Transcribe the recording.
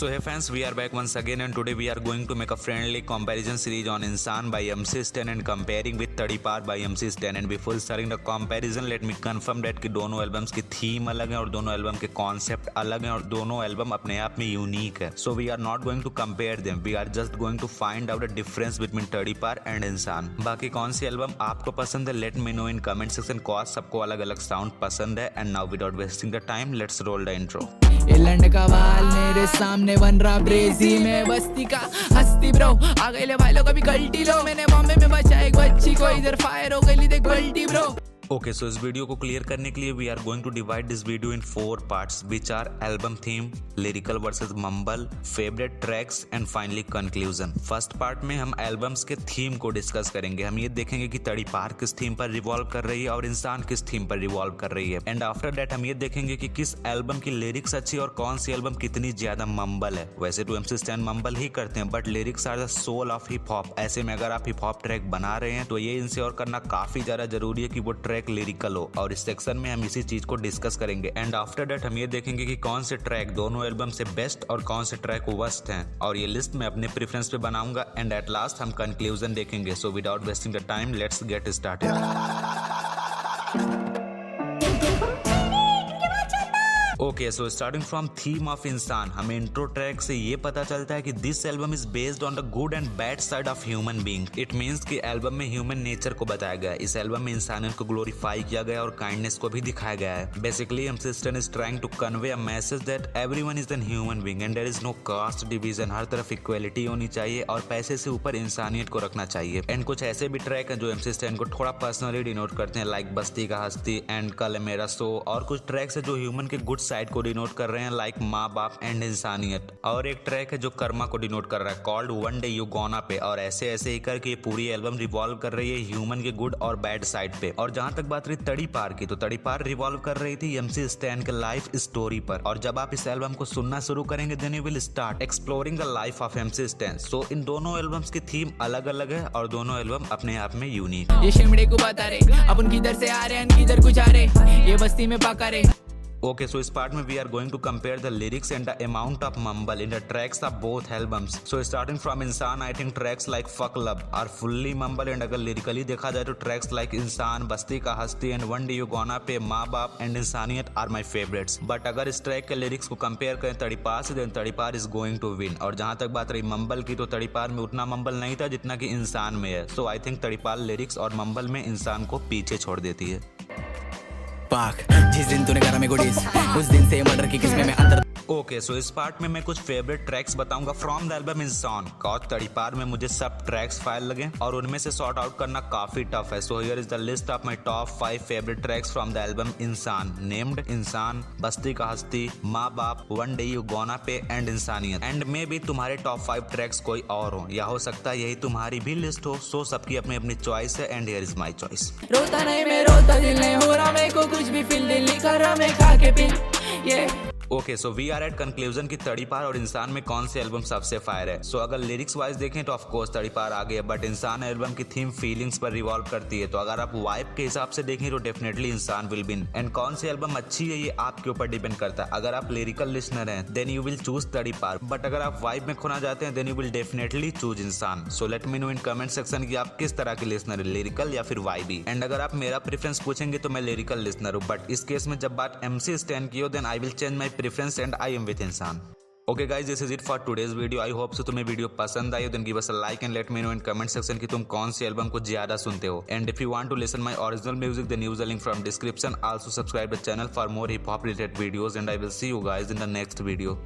So hey fans, we are back once again and today we are going to make a friendly comparison series on Insaan by MC Stan and comparing with तड़ीपार by MC Stan. And before starting the comparison, let me confirm that कि दोनों albums की theme अलग है और दोनों album के concept अलग हैं और दोनों एल्बम अपने आप में यूनिक है. So we are not going to compare them, we are just going to find out the difference between तड़ीपार and इंसान. बाकी कौन सी एल्बम आपको पसंद है, let me know in comment section. Cause सबको अलग अलग साउंड पसंद है. And now without wasting the time, let's roll the intro. लंड का वाल मेरे सामने बन रहा ब्रेजी में बस्ती का हस्ती ब्रो आ गई ले भाई लोग अभी गलती लो मैंने बॉम्बे में बचा एक बच्ची को इधर फायर हो गई देख गलती ब्रो. ओके सो इस वीडियो को क्लियर करने के लिए we are going to divide this video in 4 parts which are album theme, lyrical verses mumble, favourite tracks and finally conclusion. First part में हम एल्बम्स के थीम को डिस्कस करेंगे. हम ये देखेंगे कि तड़ीपार किस थीम पर रिवॉल्व कर रही है और इंसान किस थीम पर रिवॉल्व कर रही है. एंड आफ्टर दैट हम ये देखेंगे कि किस एल्बम की लिरिक्स अच्छी और कौन सी एल्बम कितनी ज्यादा मम्बल है. वैसे तो MC Stan मम्बल ही करते हैं but lyrics are the soul of hip hop. ऐसे में अगर आप हिप हॉप ट्रैक बना रहे हैं तो ये इंश्योर करना काफी ज्यादा जरूरी है कि वो ट्रैक लिरिकल हो. और इस सेक्शन में हम इसी चीज को डिस्कस करेंगे. एंड आफ्टर दैट हम ये देखेंगे कि कौन से ट्रैक दोनों एल्बम से बेस्ट और कौन से ट्रैक वर्स्ट हैं और ये लिस्ट मैं अपने प्रेफरेंस पे बनाऊंगा. एंड एट लास्ट हम कंक्लूजन देखेंगे. So without wasting the time let's get started. Okay so starting from theme of इंसान, हमें इंट्रो ट्रैक से ये पता चलता है कि this album is based on the good and bad side of human being. It means कि album में ह्यूमन नेचर को बताया गया है. इस एल्बम में इंसानियत को ग्लोरीफाई किया गया और काइंडनेस को भी दिखाया गया है. Basically MC Stan is trying to convey a message that everyone is an human being and there is no caste division. हर तरफ इक्वालिटी होनी चाहिए और पैसे से ऊपर इंसानियत को रखना चाहिए. एंड कुछ ऐसे भी ट्रैक हैं जो MC Stan को थोड़ा पर्सनली डिनोट करते हैं लाइक बस्ती का हस्ती एंड कल मेरा सो. और कुछ ट्रैक्स है जो ह्यूमन के गुड साइड को डिनोट कर रहे हैं लाइक माँ बाप एंड इंसानियत. और एक ट्रैक है जो कर्मा को डिनोट कर रहा है called one day you gonna pay. और ऐसे ऐसे ही करके ये पूरी एल्बम रिवॉल्व कर रही है ह्यूमन के गुड और बैड साइड पे. और जहां तक बात रही तड़ीपार की तो तड़ीपार रिवॉल्व कर रही थी MC Stan के लाइफ स्टोरी पर. और जब आप इस एल्बम को सुनना शुरू करेंगे then you will start exploring the life of MC Stan. So इन दोनों एल्बम्स की थीम अलग अलग है और दोनों एल्बम अपने आप में यूनिक. ये शिमड़े को बता रहे अपन किधर से आ रहे हैं किधर कुछ आ रहे ये बस्ती में पका रहे. Okay, so इस पार्ट में we are going to compare the lyrics and the amount of mumble in the tracks of both albums. So starting from इंसान, I think tracks like Fuck Love are fully mumble and अगर lyrically देखा जाए तो tracks like इंसान, बस्ती का हस्ती and One Day You Gonna पे, माँ बाप and इंसानियत are my favorites. But अगर इस ट्रैक के लिरिक्स को कंपेयर करें तड़ीपार से then तड़ीपार is going to win. और जहाँ तक बात रही मम्बल की तो तड़ीपार में उतना मम्बल नहीं था जितना कि इंसान में है. So I think तड़ीपार लिरिक्स और मम्बल में इंसान को पीछे छोड़ देती है. जिस दिन तूने करा मेरे को डिस उस दिन से मर्डर की किस्में में अंदर. ओके सो इस पार्ट में मैं कुछ फेवरेट ट्रैक्स बताऊंगा फ्रॉम द एल्बम इंसान. कॉज तड़ीपार में मुझे सब ट्रैक्स फाइल लगे और उनमें से सॉर्ट आउट करना काफी टफ है. So here is the list of my top 5 favourite tracks from the album इंसान. नेम्ड इंसान, बस्ती का हस्ती, माँ बाप, one day you gonna pay and इंसानियत. एंड मे भी तुम्हारे टॉप 5 ट्रैक्स कोई और हो या हो सकता है यही तुम्हारी भी लिस्ट हो. सो सबकी अपनी अपनी चॉइस है and here is my choice. रोता नहीं मैं रोता दिल नहीं हो रहा मेरे को कुछ भी फील दिल नहीं कर रहा मैं खा के पिल ये. Okay so we are at conclusion की तड़ीपार और इंसान में कौन से एल्बम सबसे फायर है. सो अगर लिरिक्स वाइज देखें तो ऑफ कोर्स तड़ीपार आगे है बट इंसान एल्बम की थीम फीलिंग्स पर रिवॉल्व करती है. तो अगर आप वाइब के हिसाब से देखें तो डेफिनेटली इंसान विल विन. एंड कौन सी एल्बम अच्छी है ये आपके ऊपर डिपेंड करता है. अगर आप लिरिकल लिसनर हैं then you will choose Tadipaar but अगर आप वाइब में खोना चाहते हैं then you will definitely choose Insaan. So let me know in comment section की आप किस तरह के लिसनर है, लिरिकल या फिर वाइबी. एंड अगर आप मेरा प्रेफरेंस पूछेंगे तो मैं लिरिकल लिसनर हूँ बट इस केस में जब बात MC Stan की हो then I will change my preference and I am with Insaan. Okay guys this is it for today's video. I hope so तुम्हें वीडियो पसंद आई हो then give us a like and let me know in comment section कि तुम कौन सी album को ज्यादा सुनते हो. And if you want to listen my original music then use the link from description. Also subscribe the channel for more hip hop related videos and I will see you guys in the next video.